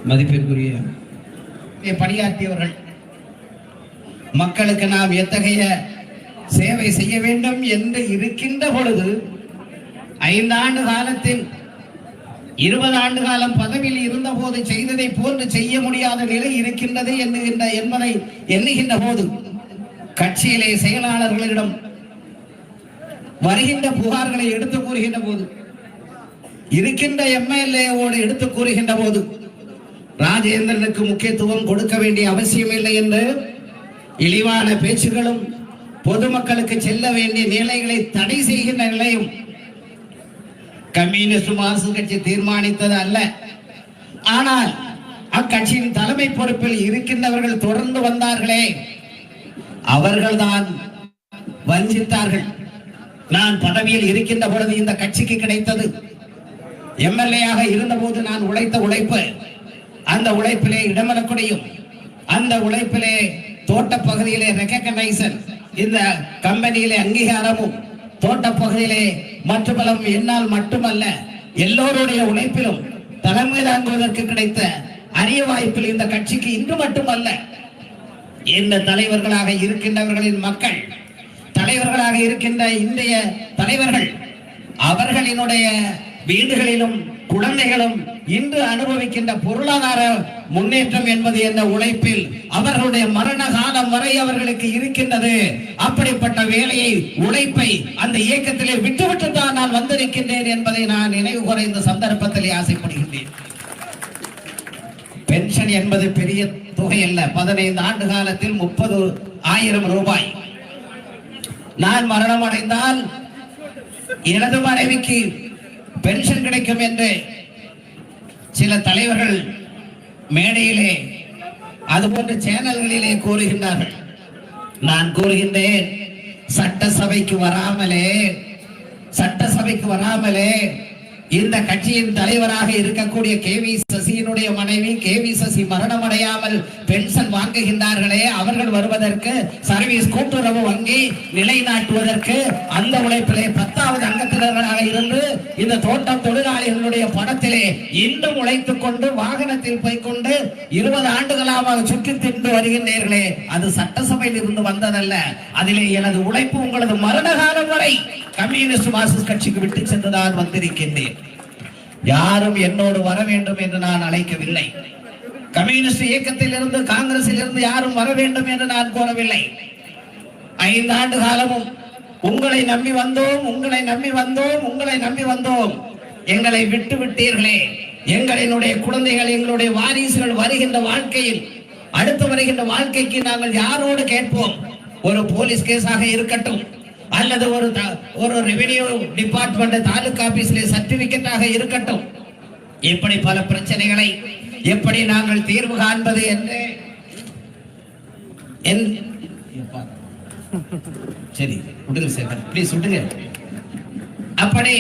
மதிப்பிற்குரிய பணியாற்றியவர்கள், மக்களுக்கு நாம் எத்தகைய சேவை செய்ய வேண்டும் என்று இருக்கின்ற பொழுது 5 ஆண்டு காலத்தில் 20 ஆண்டு காலம் பதவியில் இருந்த போது செய்ததை போன்று செய்ய முடியாத நிலை இருக்கின்றது என்பதை எண்ணுகின்ற போது கட்சியிலே செயலாளர்களிடம் வருகின்ற புகார்களை எடுத்து கூறுகின்ற போது, இருக்கின்ற எம்எல்ஏவோடு எடுத்து கூறுகின்ற போது ராஜேந்திரனுக்கு முக்கியத்துவம் கொடுக்க வேண்டிய அவசியம் இல்லை என்று இழிவான பேச்சுகளும் பொதுமக்களுக்கு செல்ல வேண்டிய நிலைகளை தடை செய்கின்ற நிலையும் கம்யூனிஸ்ட் மார்க்சிஸ்ட் கட்சி தீர்மானித்தது அல்ல. ஆனால் அக்கட்சியின் தலைமை பொறுப்பில் இருக்கின்றவர்கள் தொடர்ந்து வந்தார்களே, அவர்கள்தான் வஞ்சித்தார்கள். நான் பதவியில் இருக்கின்ற பொழுது இந்த கட்சிக்கு கிடைத்தது, எம்எல்ஏயாக இருந்த போது நான் உழைத்த உழைப்பு, அந்த உழைப்பிலே இடமலக்குடியும், அந்த உழைப்பிலே தோட்ட பகுதியிலே ரெகக்னைசன், இந்த கம்பெனியிலே அங்கீகாரமும், தோட்ட பகுதியிலே மற்றபலம் என்னால் மட்டுமல்ல எல்லோருடைய உழைப்பிலும் தலைமை தாங்குவதற்கு கிடைத்த அரிய வாய்ப்பில் இந்த கட்சிக்கு இன்று மட்டுமல்ல, இந்த தலைவர்களாக இருக்கின்றவர்களின் மக்கள், தலைவர்களாக இருக்கின்ற இன்றைய தலைவர்கள், அவர்களினுடைய வீடுகளிலும் குழந்தைகளும் இன்று அனுபவிக்கின்ற பொருளாதார முன்னேற்றம் என்பது என்ற உழைப்பில் அவர்களுடைய மரண காலம் வரை அவர்களுக்கு இருக்கின்றது. அப்படிப்பட்ட வேலையை, உழைப்பை அந்த இயக்கத்திலே விட்டுவிட்டு தான் நான் வந்திருக்கின்றேன் என்பதை நான் நினைவு கூற இந்த சந்தர்ப்பத்திலே ஆசைப்படுகின்றேன். பென்ஷன் என்பது பெரிய தொகை அல்ல. 15 ஆண்டு காலத்தில் 30,000 ரூபாய். நான் மரணம் அடைந்தால் எனது மனைவிக்கு பென்ஷன் கிடைக்கும் என்று சில தலைவர்கள் மேடையிலே அதுபோன்ற சேனல்களிலே கூறுகின்றார்கள். நான் கூறுகின்றேன், சட்டசபைக்கு வராமலே இந்த கட்சியின் தலைவராக இருக்கக்கூடிய கேவி சசியினுடைய மனைவி கேவி சசி மரணம் அடையாமல் பென்ஷன் வாங்குகின்றார்களே, அவர்கள் வருவதற்கு சர்வீஸ் கூட்டுறவு வங்கி நிலைநாட்டுவதற்கு அந்த உழைப்பிலே 10வது அங்கத்தினர்களாக இருந்து இந்த தோட்டம் தொழிலாளிகளுடைய படத்திலே இன்னும் உழைத்துக் கொண்டு வாகனத்தில் போய்கொண்டு 20 ஆண்டுகளாக சுற்றி தின்று வருகின்றீர்களே, அது சட்டசபையில் இருந்து வந்ததல்ல. அதிலே எனது உழைப்பு உங்களது மரண காலம் வரை கம்யூனிஸ்ட் மார்க்சிஸ்ட் கட்சிக்கு விட்டு சென்றுதான் வந்திருக்கின்றேன். யாரும் என்னோடு வர வேண்டும் என்று நான் அழைக்கவில்லை. கம்யூனிஸ்ட் இயக்கத்தில் இருந்து, காங்கிரஸில் இருந்து யாரும் வர வேண்டும் என்று நான் கோரவில்லை. 5 ஆண்டு காலமும் உங்களை நம்பி வந்தோம். எங்களை விட்டு விட்டீர்களே. எங்களினுடைய குழந்தைகள், எங்களுடைய வாரிசுகள் வருகின்ற வாழ்க்கையில், அடுத்து வருகின்ற வாழ்க்கைக்கு நாங்கள் யாரோடு கேட்போம்? ஒரு போலீஸ் கேஸாக இருக்கட்டும், அல்லது ஒரு ரெவென்யூ டிபார்ட்மெண்ட் தாலுகா ஆபீஸ்ல சர்டிபிகேட்டாக இருக்கட்டும், இப்படி பல பிரச்சனைகளை எப்படி நாங்கள் தீர்வு காண்பது என்று சரி விடுங்க சார், ப்ளீஸ் விடுங்க. அப்படி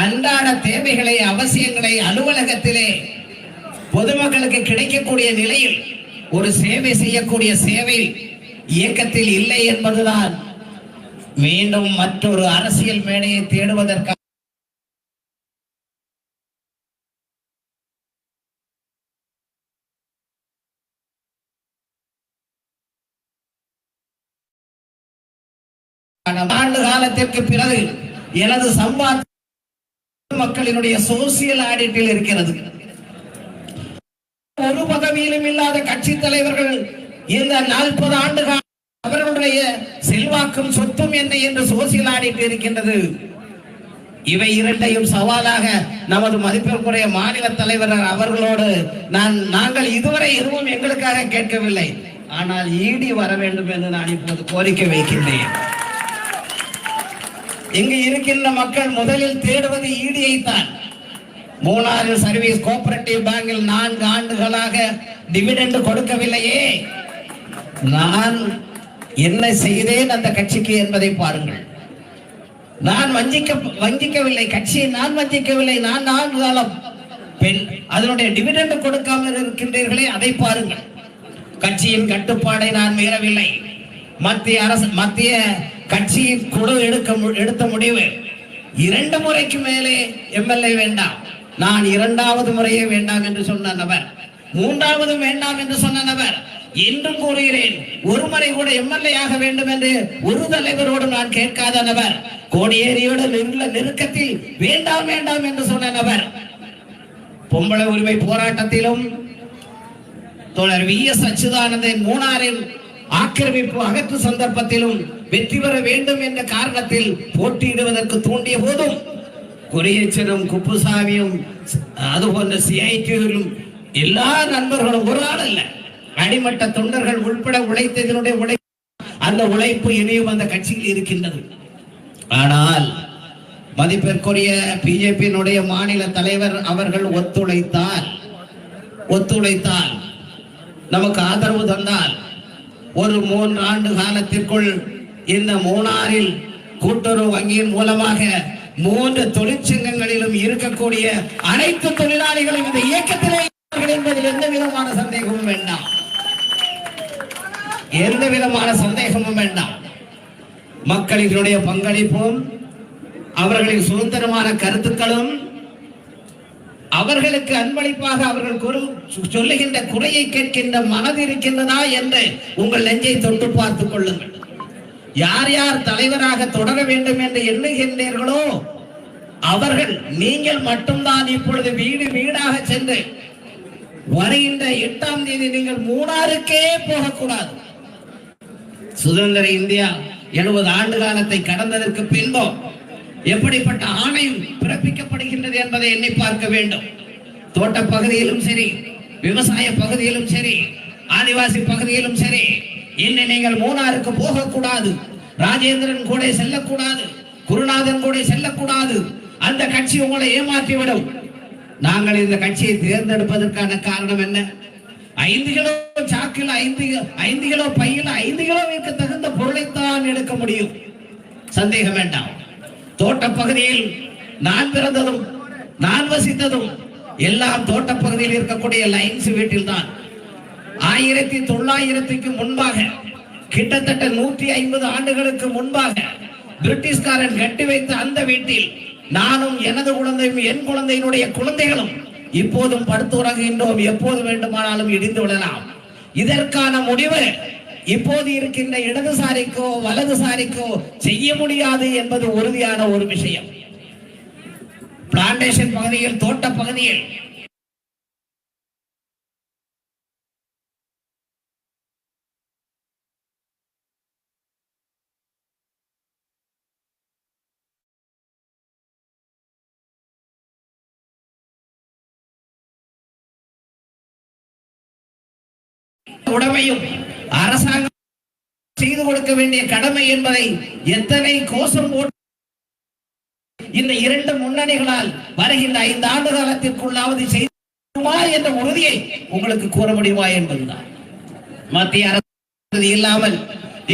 அன்றாட தேவைகளை, அவசியங்களை அலுவலகத்திலே பொதுமக்களுக்கு கிடைக்கக்கூடிய நிலையில் ஒரு சேவை செய்யக்கூடிய சேவை இயக்கத்தில் இல்லை என்பதுதான் மீண்டும் மற்றொரு அரசியல் மேடையை தேடுவதற்காக ஆண்டு காலத்திற்கு பிறகு எனது சம்பாத்தியம் மக்களினுடைய சோசியல் ஆடிட்டில் இருக்கிறது. ஒரு பதவியிலும் இல்லாத கட்சி தலைவர்கள் இந்த 40 ஆண்டு கால அவர்களுடைய செல்வாக்கும் சொத்தும் என்ன என்று சோசியல் ஆடிட் இருக்கின்றது. இவை இரண்டையும் சவாலாக நமது மதிப்பிற்குரிய மாநில தலைவர் அவர்களோடு நாங்கள் இதுவரை எதுவும் எங்களுக்காக கேட்கவில்லை. ஆனால் ஈடி வர வேண்டும் என்று நான் இப்போது கோரிக்கை வைக்கின்றேன். இங்கு இருக்கின்ற மக்கள் முதலில் தேடுவது ஈடியை தான். மூணாறு சர்வீஸ் கோஆபரேட்டிவ் பேங்கில் 4 ஆண்டுகளாக டிவிடெண்ட் கொடுக்கவில்லையே, நான் என்ன செய்தேன் அந்த கட்சிக்கு என்பதை பாருங்கள். நான் வஞ்சிக்கவில்லை, கட்சியை நான் வஞ்சிக்கவில்லை. நான் 4 காலம் அதனுடைய டிவிடெண்ட் கொடுக்காமல் இருக்கின்றீர்களே, அதை பாருங்கள். கட்சியின் கட்டுப்பாடை நான் மீறவில்லை. மத்திய கட்சியின் குழு எடுத்த முடிவு 2 முறைக்கு மேலே எம்எல்ஏ வேண்டாம், நான் 2வது முறையே வேண்டாம் என்று சொன்ன நபர். மூன்றாவதும் வேண்டாம் என்று சொன்ன நபர் இன்றும் கூறுகிறேன், ஒருமுறை கூட எம்எல்ஏ ஆக வேண்டும் என்று ஒரு தலைவரோடு நான் கேட்காத நபர், கோடியேரியோட நெருக்கத்தில் வேண்டாம் வேண்டாம் என்று சொன்ன நபர், பொம்பளை உரிமை போராட்டத்திலும் தோழர் வி.எஸ். அச்சுதானந்தன் மூணாரின் ஆக்கிரமிப்பு அகற்று சந்தர்ப்பத்திலும் வெற்றி பெற வேண்டும் என்ற காரணத்தில் போட்டியிடுவதற்கு தூண்டிய போதும் குறையச்சரும் குப்புசாமியும் அதுபோன்ற சிஐடியும் எல்லா நண்பர்களும் ஒரு ஆள் அல்ல, அடிமட்ட தொண்டர்கள் உட்பட உழைத்ததனுடைய அந்த உழைப்பு இனியும் அந்த கட்சியில் இருக்கின்றது. ஆனால் மதிப்பிற்குரிய பிஜேபியினுடைய மாநில தலைவர் அவர்கள் ஒத்துழைத்தால் நமக்கு ஆதரவு தந்தால் ஒரு 3 ஆண்டு காலத்திற்குள் இந்த மூணாறில் கூட்டுறவு வங்கியின் மூலமாக 3 தொழிற்சங்கங்களிலும் இருக்கக்கூடிய அனைத்து தொழிலாளிகளும் இந்த இயக்கத்திலே என்பதில் எந்த விதமான சந்தேகமும் வேண்டாம், எந்த விதமான சந்தேகமும் வேண்டாம். மக்களினுடைய பங்களிப்பும் அவர்களின் சுதந்திரமான கருத்துக்களும் அவர்களுக்கு அன்பளிப்பாக அவர்கள் சொல்லுகின்ற குறையை கேட்கின்ற மனது இருக்கின்றதா என்று உங்கள் நெஞ்சை தொட்டு பார்த்துக் கொள்ளுங்கள். யார் யார் தலைவராக தொடர வேண்டும் என்று எண்ணுகின்றீர்களோ அவர்கள் நீங்கள் மட்டும்தான் இப்பொழுது வீடு வீடாக சென்று வருகின்ற 8ஆம் தேதி நீங்கள் மூணாறுக்கே போகக்கூடாது. சுதந்திர இந்தியா 70 ஆண்டு காலத்தை கடந்ததற்கு பின்போ எப்படிப்பட்ட ஆணையம் பிறப்பிக்கப்படுகின்றது என்பதை எண்ணி பார்க்க வேண்டும். தோட்ட பகுதியிலும் சரி, விவசாய பகுதியிலும் சரி, ஆதிவாசி பகுதியிலும் சரி, இன்னும் நீங்கள் மூணாருக்கு போகக்கூடாது, ராஜேந்திரன் கூட செல்லக்கூடாது, குருநாதன் கூட செல்லக்கூடாது. அந்த கட்சி உங்களை ஏமாற்றிவிடும். நாங்கள் இந்த கட்சியை தேர்ந்தெடுப்பதற்கான காரணம் என்ன? 5 கிலோ சாக்கில் 5 கிலோ பையில் 5 கிலோவிற்கு தகுந்த பொருளைத்தான் எடுக்க முடியும், சந்தேகம் வேண்டாம். தோட்ட பகுதியில் நான் பிறந்ததும் நான் வசித்ததும் எல்லாம் தோட்ட பகுதியில் இருக்கக்கூடிய லைன்ஸ் வீட்டில் தான். 1900க்கு முன்பாக, கிட்டத்தட்ட 150 ஆண்டுகளுக்கு முன்பாக பிரிட்டிஷ்காரன் கட்டி வைத்த அந்த வீட்டில் நானும் எனது குழந்தையும் என் குழந்தையினுடைய குழந்தைகளும் இப்போதும் படுத்து உறங்குகின்றோம். எப்போது வேண்டுமானாலும் இடிந்து விடலாம். இதற்கான முடிவு இப்போது இருக்கின்ற இடதுசாரிக்கோ வலதுசாரிக்கோ செய்ய முடியாது என்பது உறுதியான ஒரு விஷயம். பிளான்டேஷன் பகுதியில், தோட்ட பகுதியில் உடமையும் அரசாங்கம் செய்து கொடுக்க வேண்டிய கடமை என்பதை எத்தனை கோஷம் போட்டு இந்த 2 முன்னணிகளால் வருகின்ற 5 ஆண்டு காலத்திற்குள்ளாவது செய்யுமா என்ற உறுதியை உங்களுக்கு கூற முடியுமா என்பதுதான். மத்திய அரசு இல்லாமல்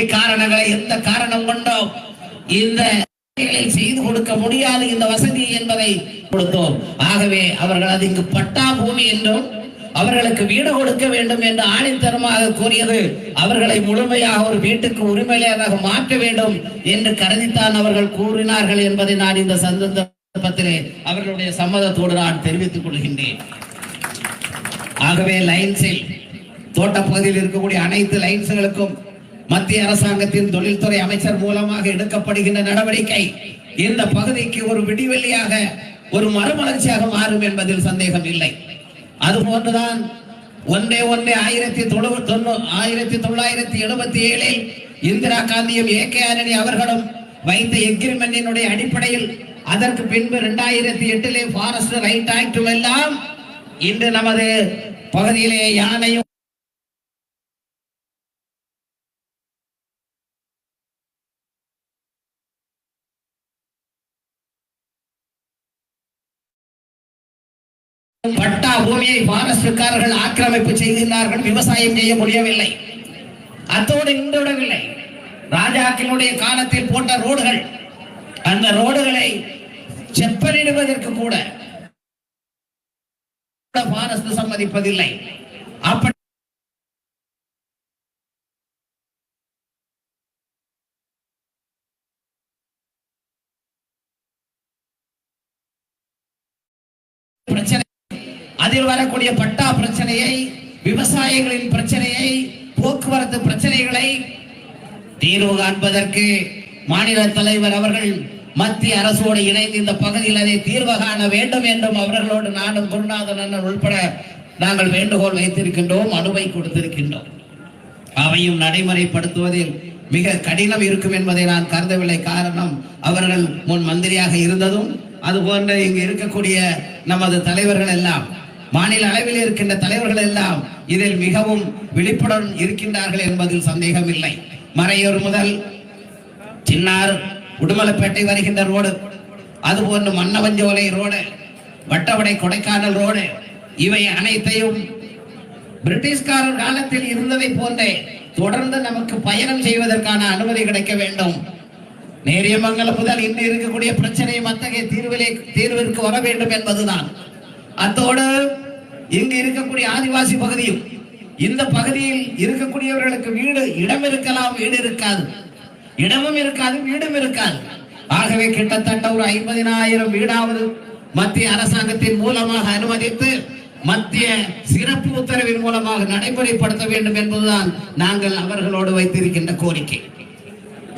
இக்காரணங்களை எந்த காரணம் கொண்டோ இந்த செய்து கொடுக்க முடியாது இந்த வசதி என்பதை கொடுத்தோம். ஆகவே அவர்கள் அது இங்கு பட்டா பூமி என்றும் அவர்களுக்கு வீடு கொடுக்க வேண்டும் என்று ஆணித்தரமாக கூறியது அவர்களை முழுமையாக ஒரு வீட்டுக்கு உரிமையாளராக மாற்ற வேண்டும் என்று கருதித்தான் அவர்கள் கூறினார்கள் என்பதை நான் இந்த சந்தர்ப்பத்திலே அவர்களுடைய சம்மதத்தோடு நான் தெரிவித்துக் கொள்கின்றேன். ஆகவே லைன்ஸில், தோட்ட பகுதியில் இருக்கக்கூடிய அனைத்து லைன்ஸ்களுக்கும் மத்திய அரசாங்கத்தின் தொழில்துறை அமைச்சர் மூலமாக எடுக்கப்படுகின்ற நடவடிக்கை இந்த பகுதிக்கு ஒரு விடிவெள்ளியாக, ஒரு மறுமலர்ச்சியாக மாறும் என்பதில் சந்தேகம் இல்லை. அதுபோன்றுதான் 1977 இந்திரா காந்தியும் ஏ.கே. ஆண்டனி அவர்களும் வைத்த எக்ரிமெண்டினுடைய அடிப்படையில், அதற்கு பின்பு 2008 ஃபாரஸ்ட் ரைட் ஆக்ட் எல்லாம் இன்று நமது பகுதியிலே யானையும் பட்டா பூமியை ஃபாரஸ்ட்காரர்கள் ஆக்கிரமிப்பு செய்கிறார்கள், விவசாயம் செய்ய முடியவில்லை. அத்தோடு நின்றுவிடவில்லை. ராஜாக்களுடைய காலத்தில் போட்ட ரோடுகள், அந்த ரோடுகளை செப்பனிடுவதற்கு கூட ஃபாரஸ்ட் சம்மதிப்பதில்லை. அப்படி பிரச்சனை அதில் வரக்கூடிய பட்டா பிரச்சனையை, விவசாயிகளின் பிரச்சனையை, போக்குவரத்து பிரச்சனைகளை தீர்வு காண்பதற்கு மாநில தலைவர் அவர்கள் மத்திய அரசோடு இணைந்து இந்த பகுதியில் அதை தீர்வு காண வேண்டும் என்றும் அவர்களோடு நானும் குருநாதன் அண்ணன் உள்பட நாங்கள் வேண்டுகோள் வைத்திருக்கின்றோம், அனுவை கொடுத்திருக்கின்றோம். அவையும் நடைமுறைப்படுத்துவதில் மிக கடினம் இருக்கும் என்பதை நான் கருதவில்லை. காரணம், அவர்கள் முன் மந்திரியாக இருந்ததும், அதுபோன்று இங்கு இருக்கக்கூடிய நமது தலைவர்கள் எல்லாம், மாநில அளவில் இருக்கின்ற தலைவர்கள் எல்லாம் இதில் மிகவும் விழிப்புடன் இருக்கின்றார்கள் என்பதில் சந்தேகம் இல்லை. மறையூர் முதல் சின்னார் உடுமலைப்பேட்டை வருகின்ற ரோடு, அதுபோன்று மன்னவஞ்சோலை ரோடு, வட்டவடை கொடைக்கானல் ரோடு, இவை அனைத்தையும் பிரிட்டிஷ்காரர் காலத்தில் இருந்ததை போன்றே தொடர்ந்து நமக்கு பயணம் செய்வதற்கான அனுமதி கிடைக்க வேண்டும். நேரியமங்கலம் முதல் இன்று இருக்கக்கூடிய பிரச்சனை அத்தகைய தீர்விற்கு வர வேண்டும் என்பதுதான். அத்தோடு இங்கு இருக்கக்கூடிய ஆதிவாசி பகுதியும், இந்த பகுதியில் இருக்கக்கூடியவர்களுக்கு வீடு, இடம் இருக்கலாம், வீடு இருக்காது, இடமும் இருக்காது, வீடும் இருக்காது. ஆகவே கிட்டத்தட்ட ஒரு 50,000 வீடாவது மத்திய அரசாங்கத்தின் மூலமாக அனுமதித்து மத்திய சிறப்பு உத்தரவின் மூலமாக நடைமுறைப்படுத்த வேண்டும் என்பதுதான் நாங்கள் அவர்களோடு வைத்திருக்கின்ற கோரிக்கை.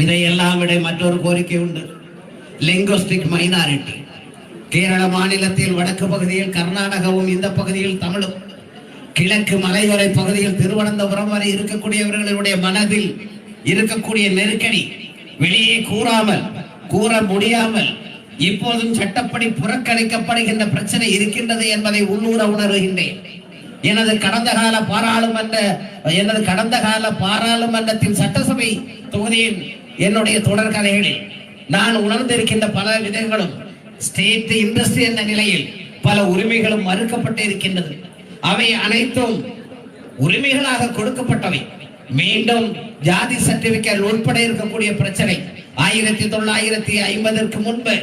இதையெல்லாம் விட மற்றொரு கோரிக்கை உண்டு. Linguistic minority. கேரள மாநிலத்தில் வடக்கு பகுதியில் கர்நாடகாவும், இந்த பகுதியில் தமிழும், கிழக்கு மலையோரை பகுதியில் திருவனந்தபுரம் வரை இருக்கக்கூடியவர்களுடைய மனதில் இருக்கக்கூடிய நெருக்கடி வெளியே கூற முடியாமல் இப்போதும் சட்டப்படி புறக்கணிக்கப்படுகின்ற பிரச்சனை இருக்கின்றது என்பதை உள்ளூர உணர்கின்றேன். எனது கடந்த கால பாராளுமன்றத்தின் சட்டசபை தொகுதியில் என்னுடைய தொடர்கதைகளில் நான் உணர்ந்திருக்கின்ற பல விதங்களும் ஸ்டேட் இண்டஸ்ட்ரி என்ற நிலையில் பல உரிமைகளும் மறுக்கப்பட்டு இருக்கின்றது. அவை அனைத்தும் உரிமைகளாக கொடுக்கப்பட்டவை. மீண்டும் ஜாதி சர்டிபிகேட் உட்பட இருக்கக்கூடிய பிரச்சனை 1950 முன்பு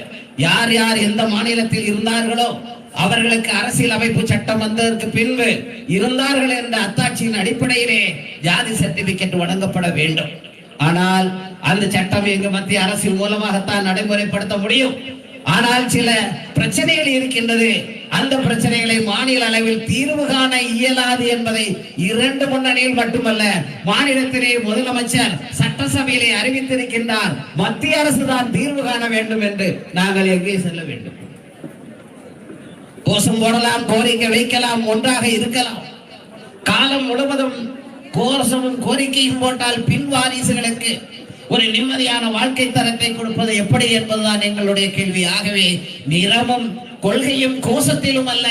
யார் யார் எந்த மாநிலத்தில் இருந்தார்களோ அவர்களுக்கு அரசியல் அமைப்பு சட்டம் வந்ததற்கு பின்பு இருந்தார்கள் என்ற அத்தாட்சியின் அடிப்படையிலே ஜாதி சர்டிபிகேட் வழங்கப்பட வேண்டும். ஆனால் அந்த சட்டம் எங்க மத்திய அரசின் மூலமாகத்தான் நடைமுறைப்படுத்த முடியும். ஆனால் சில பிரச்சனைகள் இருக்கின்றது. அந்த பிரச்சனைகளை மாநில அளவில் தீர்வு காண இயலாது என்பதை 2 முன்னணியில் மட்டுமல்ல, மாநிலத்திலே முதலமைச்சர் சட்டசபையிலே அறிவித்திருக்கின்றார். மத்திய அரசு தான் தீர்வு காண வேண்டும் என்று. நாங்கள் எங்கே செல்ல வேண்டும்? கோஷம் போடலாம், கோரிக்கை வைக்கலாம், ஒன்றாக இருக்கலாம். காலம் முழுவதும் கோஷமும் கோரிக்கையும் போட்டால் பின் வாரிசுகளுக்கு ஒரு நிம்மதியான வாழ்க்கை தரத்தை கொடுப்பது எப்படி என்பதுதான் எங்களுடைய கேள்வி. ஆகவே நிறமும் கொள்கையும் கோஷத்திலும் அல்ல,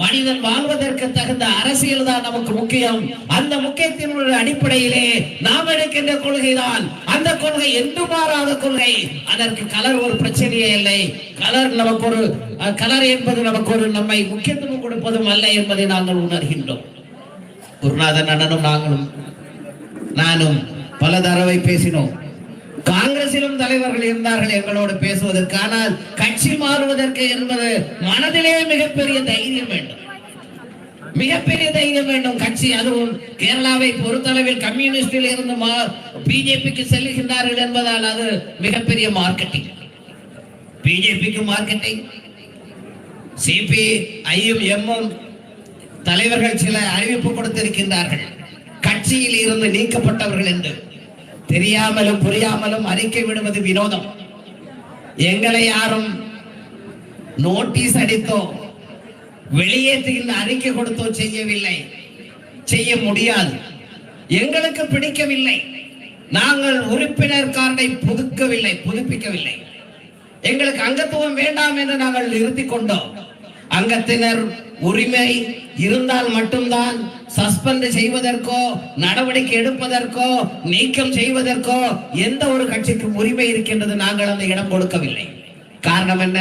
மனிதன் வாழ்வதற்கு தகுந்த அரசியல் தான் நமக்கு முக்கியம். அந்த முக்கியத்தினுடைய அடிப்படையிலே நாம் எடுக்கின்ற கொள்கைதான் அந்த கொள்கை, என்று மாறாத கொள்கை. அதற்கு கலர் ஒரு பிரச்சனையே இல்லை. கலர் என்பது நமக்கு ஒரு நம்மை முக்கியத்துவம் கொடுப்பதும் அல்ல என்பதை நாங்கள் உணர்கின்றோம். குருநாதன் அண்ணனும் நானும் பல தடவை பேசினோம். காங்கிரசிலும் தலைவர்கள் இருந்தார்கள் எங்களோடு பேசுவதற்கு. ஆனால் கட்சி மாறுவதற்கு என்பது மனதிலே மிகப்பெரிய தைரியம் வேண்டும், மிகப்பெரிய தைரியம் வேண்டும். கட்சி, அதுவும் கேரளாவை பொறுத்தளவில் கம்யூனிஸ்டில் இருந்து பிஜேபிக்கு செல்லுகின்றார்கள் என்பதால் அது மிகப்பெரிய மார்க்கெட்டிங். பிஜேபிக்கு மார்க்கெட்டிங். சிபிஐயும் எம்மும் தலைவர்கள் சில அறிவிப்பு கொடுத்திருக்கின்றார்கள், கட்சியில் இருந்து நீக்கப்பட்டவர்கள் என்று. தெரியாமலும் புரியாமலும் அறிக்கை விடுவது வினோதம். எங்களை யாரும் நோட்டீஸ் அடித்தோ வெளியேற்றுகின்ற அறிக்கை கொடுத்தோ செய்யவில்லை, செய்ய முடியாது. எங்களுக்கு பிடிக்கவில்லை. நாங்கள் உறுப்பினர் கார்டை புதுப்பிக்கவில்லை. எங்களுக்கு அங்கத்துவம் வேண்டாம் என்று நாங்கள் நிறுத்திக் கொண்டோம். அங்கத்தினர் உரிமை இருந்தால் மட்டும்தான் சஸ்பெண்ட் செய்வதற்கோ நடவடிக்கை எடுப்பதற்கோ நீக்கம் செய்வதற்கோ எந்த ஒரு கட்சிக்கும் உரிமை இருக்கின்றது. நாங்கள் அந்த இடம் கொடுக்கவில்லை. காரணம் என்ன?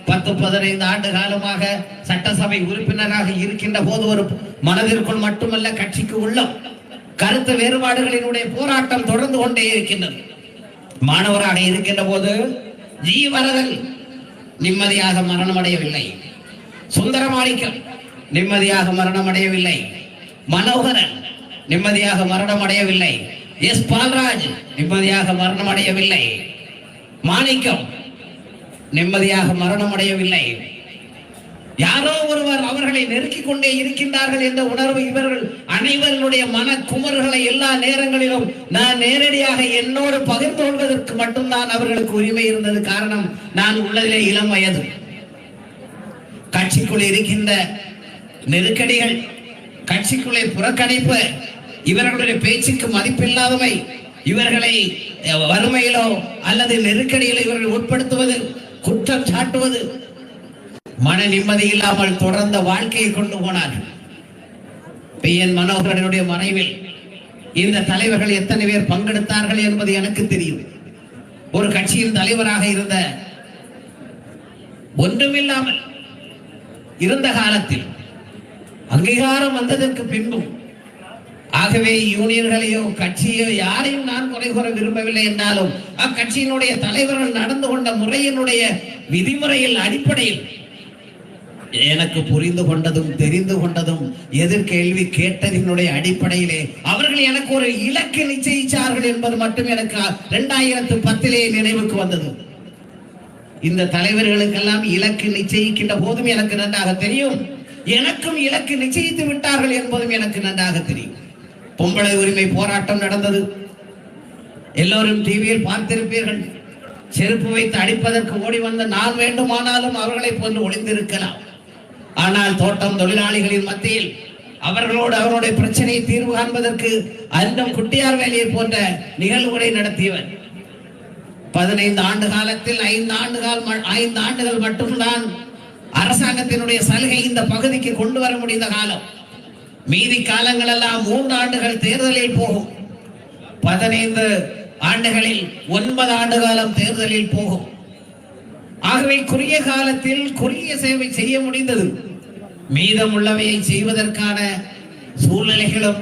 10-15 ஆண்டு காலமாக சட்டசபை உறுப்பினராக இருக்கின்ற போது ஒரு மனதிற்குள் மட்டுமல்ல, கட்சிக்கு உள்ள கருத்து வேறுபாடுகளினுடைய போராட்டம் தொடர்ந்து கொண்டே இருக்கின்றது. மாணவராக இருக்கின்ற போது ஜீவரதன் நிம்மதியாக மரணம் அடையவில்லை, சுந்தரமாணிக்கம் நிம்மதியாக மரணம் அடையவில்லை, மனோகரன் நிம்மதியாக மரணம் அடையவில்லை, எஸ் பால்ராஜ் நிம்மதியாக மரணம் அடையவில்லை, மாணிக்கம் நிம்மதியாக மரணம் அடையவில்லை. யாரோ ஒருவர் அவர்களை நெருக்கிக் கொண்டே இருக்கின்றார்கள் என்ற உணர்வு இவர்கள் அனைவர்களுடைய மன குமர்களை எல்லா நேரங்களிலும் நான் நேரடியாக என்னோடு பகிர்ந்து கொள்வதற்கு மட்டும்தான் அவர்களுக்கு உரிமை இருந்தது. காரணம், நான் உள்ளதிலே இளம் வயது. கட்சிக்குள் இருக்கின்ற நெருக்கடிகள், கட்சிக்குள்ளே புறக்கணிப்பு, இவர்களுடைய பேச்சுக்கு மதிப்பில்லாதவை, இவர்களை வறுமையிலோ அல்லது நெருக்கடியிலோ இவர்கள் உட்படுத்துவது, குற்றம் சாட்டுவது, மன நிம்மதி இல்லாமல் தொடர்ந்த வாழ்க்கையை கொண்டு போனார்கள். என் மனோகரனுடைய மறைவில் இந்த தலைவர்கள் எத்தனை பேர் பங்கெடுத்தார்கள் என்பது எனக்கு தெரியும். ஒரு கட்சியின் தலைவராக இருந்த ஒன்றுமில்லாமல் இருந்த காலத்தில் அங்கீகாரம் வந்ததற்கு பின்பும், ஆகவே யூனியன்களையோ கட்சியோ யாரையும் நான் குறை கூற விரும்பவில்லை என்றாலும் அக்கட்சியினுடைய தலைவர்கள் நடந்து கொண்ட முறையினுடைய விதிமுறையில் அடிப்படையில் எனக்கு புரிந்து கொண்டதும் தெரிந்து கொண்டதும் எதிர்கேள்வி கேட்டதினுடைய அடிப்படையிலே அவர்கள் எனக்கு ஒரு இலக்கு நிச்சயிச்சார்கள் என்பது மட்டும் எனக்கு 2010 நினைவுக்கு வந்தது. இந்த தலைவர்களுக்கெல்லாம் இலக்கு நிச்சயிக்கின்ற போதும் எனக்கு நன்றாக தெரியும், எனக்கும் இலக்கு நிச்சயித்து விட்டார்கள் என்பதும் எனக்கு நன்றாக தெரியும். பொம்பளை உரிமை போராட்டம் நடந்தது, எல்லோரும் டிவியில் பார்த்திருப்பீர்கள். செருப்பு வைத்து அடிப்பதற்கு ஓடி வந்த நான் வேண்டுமானாலும் அவர்களை போன்று ஒளிந்திருக்கலாம். ஆனால் தோட்டம் தொழிலாளிகளின் மத்தியில் அவர்களோடு அவருடைய பிரச்சனையை தீர்வு காண்பதற்கு அன்றம் குட்டியார் வேலையை போன்ற நிகழ்வுகளை நடத்தியவர். 15 ஆண்டு காலத்தில் 5 ஆண்டுகள் மட்டும்தான் அரசாங்கத்தினுடைய சலுகை இந்த பகுதிக்கு கொண்டு வர முடிந்த காலம். மீதி காலங்கள் எல்லாம் 3 ஆண்டுகள் தேர்தலில் போகும். 15 ஆண்டுகளில் 9 ஆண்டு காலம் தேர்தலில் போகும். ஆகவே குறுகிய காலத்தில் குறுகிய சேவை செய்ய முடிந்தது. மீதம் உள்ளவையை செய்வதற்கான சூழ்நிலைகளும்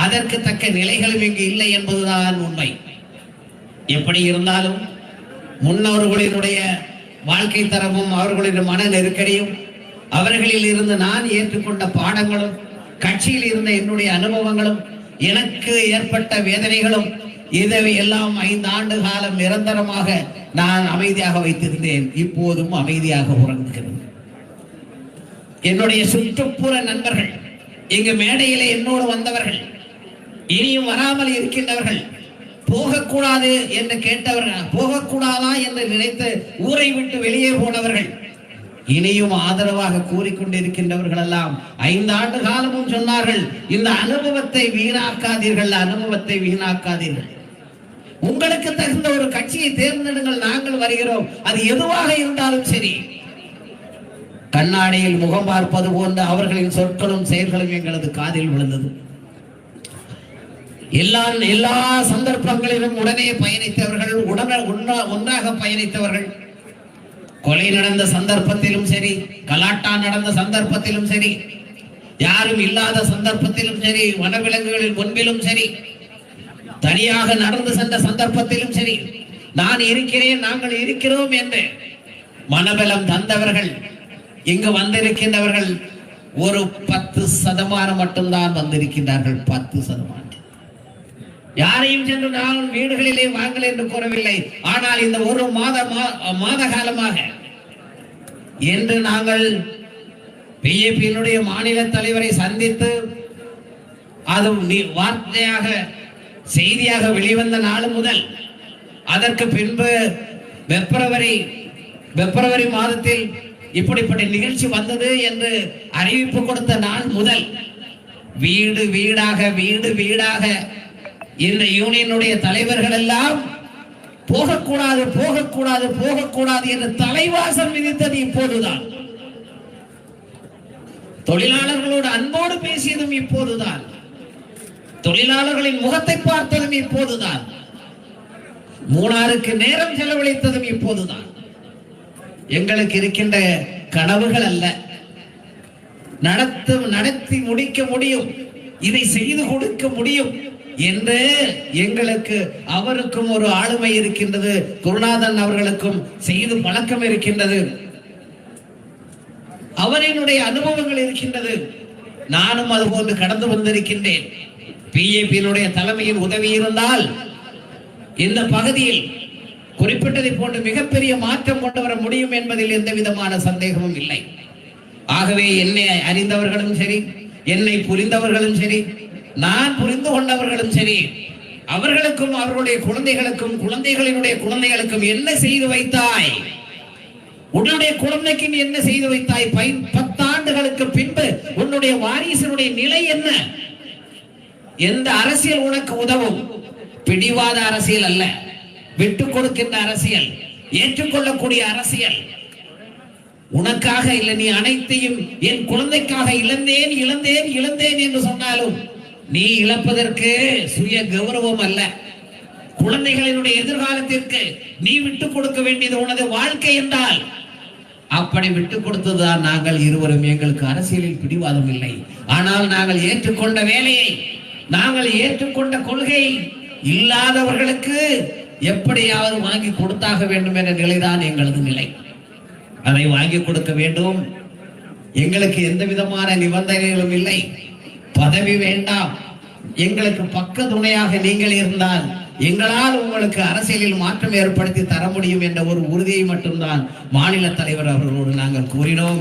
அதற்கு தக்க நிலைகளும் இங்கு இல்லை என்பதுதான் உண்மை. எப்படி இருந்தாலும் முன்னோர்களினுடைய வாழ்க்கை தரமும் அவர்களுடைய மன நெருக்கடியும் அவர்களில் இருந்து நான் ஏற்றுக்கொண்ட பாடங்களும் கட்சியில் இருந்த என்னுடைய அனுபவங்களும் எனக்கு ஏற்பட்ட வேதனைகளும் இதை எல்லாம் 5 ஆண்டு காலம் நிரந்தரமாக நான் அமைதியாக வைத்திருந்தேன். இப்போதும் அமைதியாக உறங்குகிறேன். என்னுடைய சுற்றுப்புற நண்பர்கள், இங்கு மேடையிலே என்னோடு வந்தவர்கள், இனியும் வராமல் இருக்கின்றவர்கள், போகக்கூடாது என்று கேட்டவர்கள், போகக்கூடாதா என்று நினைத்து ஊரை விட்டு வெளியே போனவர்கள், இனியும் ஆதரவாக கூறிக்கொண்டிருக்கின்றவர்கள் எல்லாம் 5 ஆண்டு காலமும் சொன்னார்கள், இந்த அனுபவத்தை வீணாக்காதீர்கள், அனுபவத்தை வீணாக்காதீர்கள். உங்களுக்கு தகுந்த ஒரு கட்சியை தேர்ந்தெடுங்கள், நாங்கள் வருகிறோம். அது எதுவாக இருந்தாலும் சரி. கண்ணாடியில் முகம் பார்ப்பது போன்ற அவர்களின் சொற்களும் செயல்களும் எங்களது காதில் விழுந்தது. எல்லா சந்தர்ப்பங்களிலும் உடனே பயணித்தவர்கள், ஒன்றாக பயணித்தவர்கள். கொலை நடந்த சந்தர்ப்பத்திலும் சரி, கலாட்டா நடந்த சந்தர்ப்பத்திலும் சரி, யாரும் இல்லாத சந்தர்ப்பத்திலும் சரி, வனவிலங்குகளின் முன்பிலும் சரி, தனியாக நடந்து சென்ற சந்தர்ப்பத்திலும் சரி, நான் இருக்கிறேன், நாங்கள் இருக்கிறோம் என்று மனபலம் தந்தவர்கள் இங்கு வந்திருக்கின்றவர்கள் ஒரு 10% மட்டும்தான் வந்திருக்கின்றார்கள். 10%. யாரையும் சென்று நாங்கள் வீடுகளிலே வாங்கல் என்று கூறவில்லை. ஆனால் இந்த ஒரு மாத காலமாக என்று நாங்கள் பிஜேபியினுடைய மாநில தலைவரை சந்தித்து அது வார்த்தையாக செய்தியாக வெளிவந்த நாள் முதல் அதற்கு பின்பு பிப்ரவரி மாதத்தில் இப்படிப்பட்ட நிகழ்ச்சி வந்தது என்று அறிவிப்பு கொடுத்த நாள் முதல் வீடு வீடாக இந்த யூனியனுடைய தலைவர்கள் எல்லாம் போகக்கூடாது என்று தலைவாசல் விதித்தது இப்போதுதான். தொழிலாளர்களோடு அன்போடு பேசியதும் இப்போதுதான். தொழிலாளர்களின் முகத்தை பார்த்ததும் இப்போதுதான். மூணாருக்கு நேரம் செலவழித்ததும் இப்போதுதான். எங்களுக்கு இருக்கின்ற கனவுகள் அல்ல, நடத்தி முடிக்க முடியும், இதை செய்து கொடுக்க முடியும் என்று எங்களுக்கு அவருக்கும் ஒரு ஆளுமை இருக்கின்றது, குருநாதன் அவர்களுக்கும் செய்து பழக்கம் இருக்கின்றது, அவரினுடைய அனுபவங்கள் இருக்கின்றது. நானும் அதுபோன்று கடந்து வந்திருக்கின்றேன். பிஜேபியினுடைய தலைமையின் உதவி இருந்தால் இந்த பகுதியில் குறிப்பிட்டதை போன்று மிகப்பெரிய மாற்றம் கொண்டு வர முடியும் என்பதில் எந்த விதமான சந்தேகமும் இல்லை. ஆகவே என்னை அறிந்தவர்களும் சரி, என்னை புரிந்தவர்களும் சரி, நான் புரிந்து கொண்டவர்களும் சரி, அவர்களுக்கும் அவர்களுடைய குழந்தைகளுக்கும் குழந்தைகளினுடைய குழந்தைகளுக்கும் என்ன செய்து வைத்தாய், உன்னுடைய குழந்தைக்கு என்ன செய்து வைத்தாய், 10 ஆண்டுகளுக்கு பின்பு உன்னுடைய வாரிசினுடைய நிலை என்ன, எந்த அரசியல் உனக்கு உதவும்? பிடிவாத அரசியல் அல்ல, விட்டுக் கொடுக்கின்ற அரசியல், ஏற்றுக்கொள்ளக்கூடிய அரசியல். உனக்காக இல்லை, நீ அனைத்தையும் என் குழந்தைக்காக இழந்தேன் இழந்தேன் இழந்தேன் என்று சொன்னாலும் நீ இழப்பதற்கு சுய கௌரவம் அல்ல, குழந்தைகளினுடைய எதிர்காலத்திற்கு நீ விட்டுக் கொடுக்க வேண்டியது உனது வாழ்க்கை என்றால் அப்படி விட்டுக் கொடுத்ததுதான் நாங்கள் இருவரும். எங்களுக்கு அரசியலில் பிடிவாதம் இல்லை, ஆனால் நாங்கள் ஏற்றுக்கொண்ட வேலையை, நாங்கள் ஏற்றுக்கொண்ட கொள்கை இல்லாதவர்களுக்கு எப்படியாவது வாங்கி கொடுத்தாக வேண்டும் என்ற நிலைதான் எங்களது நிலை. அதை வாங்கி கொடுக்க வேண்டும். எங்களுக்கு எந்த விதமான நிபந்தனைகளும் இல்லை. பதவி வேண்டாம், எங்களுக்கு பக்க துணையாக நீங்கள் இருந்தால் எங்களால் உங்களுக்கு அரசியலில் மாற்றம் ஏற்படுத்தி தர முடியும் என்ற ஒரு உறுதியை மட்டும்தான் மாநில தலைவர் அவர்களோடு நாங்கள் கூறினோம்.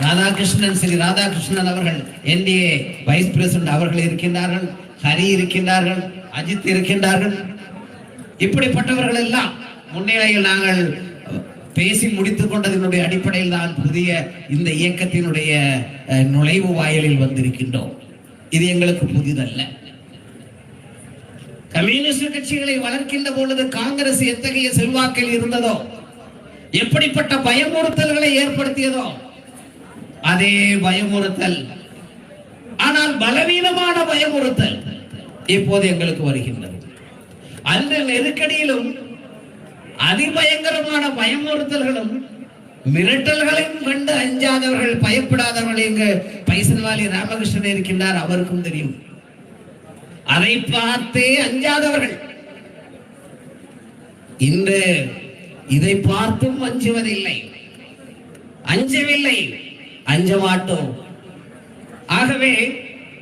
ராதாகிருஷ்ணன், ஸ்ரீ ராதாகிருஷ்ணன் அவர்கள், NDA வைஸ் பிரசிடென்ட் அவர்கள் இருக்கின்றார்கள், ஹரி இருக்கின்றார்கள், அஜித் இருக்கின்றார்கள். இப்படிப்பட்டவர்கள் எல்லாம் முன்னிலையில் நாங்கள் பேசி முடித்துக் கொண்டதனுடைய அடிப்படையில் தான் புதிய இந்த இயக்கத்தினுடைய நுழைவு வாயிலில் வந்திருக்கின்றோம். இது எங்களுக்கு புதிதல்ல. கம்யூனிஸ்ட் கட்சிகளை வளர்க்கின்ற பொழுது காங்கிரஸ் எத்தகைய செல்வாக்கில் இருந்ததோ, எப்படிப்பட்ட பயமுறுத்தல்களை ஏற்படுத்தியதோ அதே பயமுறுத்தல், ஆனால் பலவீனமான பயமுறுத்தல் இப்போது எங்களுக்கு வருகின்றது. அந்த நெருக்கடியிலும் அதிபயங்கரமான பயமுறுத்தல்களும் மிரட்டல்களையும் கண்டு அஞ்சாதவர்கள், பயப்படாதவர்கள் எங்க பைசன்வாலி ராமகிருஷ்ணன் இருக்கின்றார், அவருக்கும் தெரியும். அதை பார்த்தே அஞ்சாதவர்கள் இன்று இதை பார்த்தும் அஞ்சுவதில்லை, அஞ்சவில்லை, அஞ்ச மாட்டோம். ஆகவே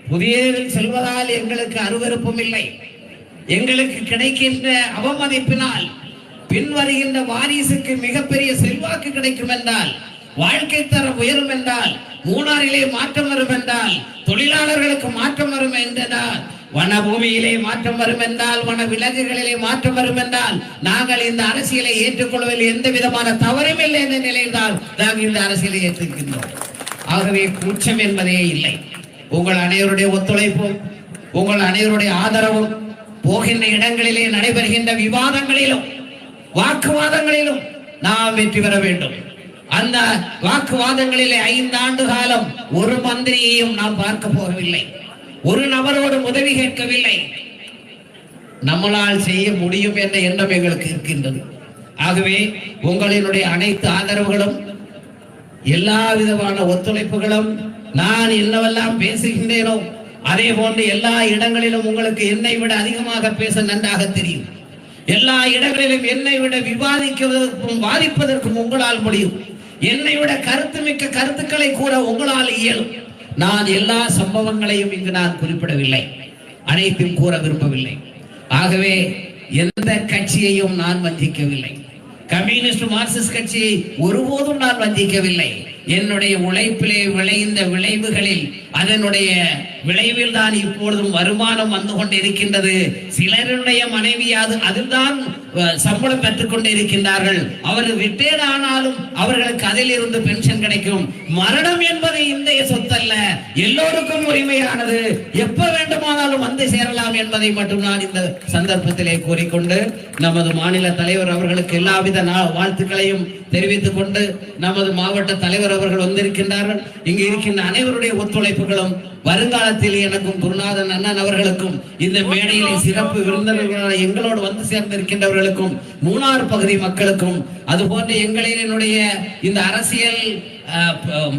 புதியதில் செல்வதால் எங்களுக்கு அருவருப்பும் இல்லை. எங்களுக்கு கிடைக்கின்ற அவமதிப்பினால் பின்வருகின்ற வாரிசுக்கு மிகப்பெரிய செல்வாக்கு கிடைக்கும் என்றால், வாழ்க்கை தரம் உயரும் என்றால், மூணாரிலே மாற்றம் வரும் என்றால், தொழிலாளர்களுக்கு மாற்றம் வரும் என்றால், வனபூமியிலே மாற்றம் வரும் என்றால், வன விலங்குகளிலே மாற்றம் வரும் என்றால், நாங்கள் இந்த அரசியலை ஏற்றுக்கொள்வதில் எந்த விதமான தவறும் இல்லை என்ற நிலையில்தான் நாங்கள் இந்த அரசியலை ஏற்றுக்கின்றோம். ஆகவே கூச்சம் என்பதே இல்லை. உங்கள் அனைவருடைய ஒத்துழைப்பும், உங்கள் அனைவருடைய ஆதரவும், போகின்ற இடங்களிலே நடைபெறுகின்ற விவாதங்களிலும் வாக்குவாதங்களிலும் நாம் வெற்றி பெற வேண்டும். அந்த வாக்குவாதங்களிலே 5 ஆண்டு காலம் ஒரு மந்திரியையும் நாம் பார்க்க போகவில்லை, ஒரு நபரோடு உதவி கேட்கவில்லை. நம்மளால் செய்ய முடியும் என்ற எண்ணம் எங்களுக்கு இருக்கின்றது. ஆகவே உங்களினுடைய அனைத்து ஆதரவுகளும், எல்லா விதமான ஒத்துழைப்புகளும், நான் என்னவெல்லாம் பேசுகின்றேனோ அதே போன்று எல்லா இடங்களிலும் உங்களுக்கு என்னை விட அதிகமாக பேச நன்றாக தெரியும். எல்லா இடங்களிலும் என்னை விட விவாதிப்பதற்கும் வாதிப்பதற்கும் உங்களால் முடியும். என்னை விட கருத்துமிக்க கருத்துக்களை கூட உங்களால் இயலும். நான் எல்லா சம்பவங்களையும் இங்கு நான் குறிப்பிடவில்லை, அனைத்தும் கூற விரும்பவில்லை. ஆகவே எந்த கட்சியையும் நான் வஞ்சிக்கவில்லை. கம்யூனிஸ்ட் மார்க்சிஸ்ட் கட்சியை ஒருபோதும் நான் வஞ்சிக்கவில்லை. என்னுடைய உழைப்பிலே விளைந்த விளைவுகளில், அதனுடைய விளைவில் தான் இப்பொழுதும் வருமானம் வந்து கொண்டிருக்கின்றது. சிலருடைய மனைவியாவது அதில்தான் சம்பளம் பெற்றுக் கொண்டு இருக்கின்றார்கள். அவர்கள் ரிட்டையர்ட் ஆனாலும் அவர்களுக்கு அதில் இருந்து பென்ஷன் கிடைக்கும். மரணம் என்பது இந்திய சொத்தல்ல, எல்லோருக்கும் உரிமையானது. எப்ப வேண்டுமானாலும் வந்து சேரலாம் என்பதை மட்டும் நான் இந்த சந்தர்ப்பத்திலே கூறிக்கொண்டு, நமது மாநில தலைவர் அவர்களுக்கு எல்லாவித வாழ்த்துக்களையும் தெரிவித்துக் கொண்டு, நமது மாவட்ட தலைவர் அவர்கள் வந்திருக்கின்றார்கள். இங்கு இருக்கின்ற அனைவருடைய ஒத்துழைப்புகளும், வருங்காலத்தில் எனக்கும் குருநாதன் அண்ணன் அவர்களுக்கும், இந்த மேடையிலே சிறப்பு விருந்தினர்களான எங்களோடு வந்து சேர்ந்திருக்கின்றவர்களுக்கும், மூணார் பகுதி மக்களுக்கும், அதுபோன்ற எங்களினுடைய இந்த அரசியல்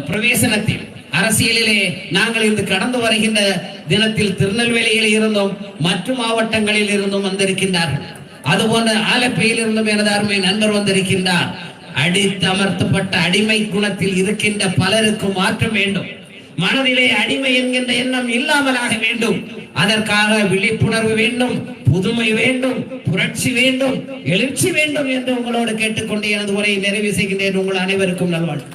பிரவேசனத்தில், அரசியலிலே நாங்கள் இன்று கடந்து வருகின்ற தினத்தில் திருநெல்வேலியில் இருந்தும் மற்ற மாவட்டங்களில் இருந்தும் வந்திருக்கின்றார்கள். அதுபோன்ற ஆலப்பையில் இருந்தும் எனது அருமை நண்பர் வந்திருக்கின்றார். அடித்தமர்த்தப்பட்ட அடிமை குணத்தில் இருக்கின்ற பலருக்கு மாற்றம் வேண்டும். மனதிலே அடிமை என்கின்ற எண்ணம் இல்லாமலாக வேண்டும். அதற்காக விழிப்புணர்வு வேண்டும், புதுமை வேண்டும், புரட்சி வேண்டும், எழுச்சி வேண்டும் என்று உங்களோடு கேட்டுக்கொண்டு எனது உரையை நிறைவு செய்கின்றேன். உங்கள் அனைவருக்கும் நல்வாழ்வு.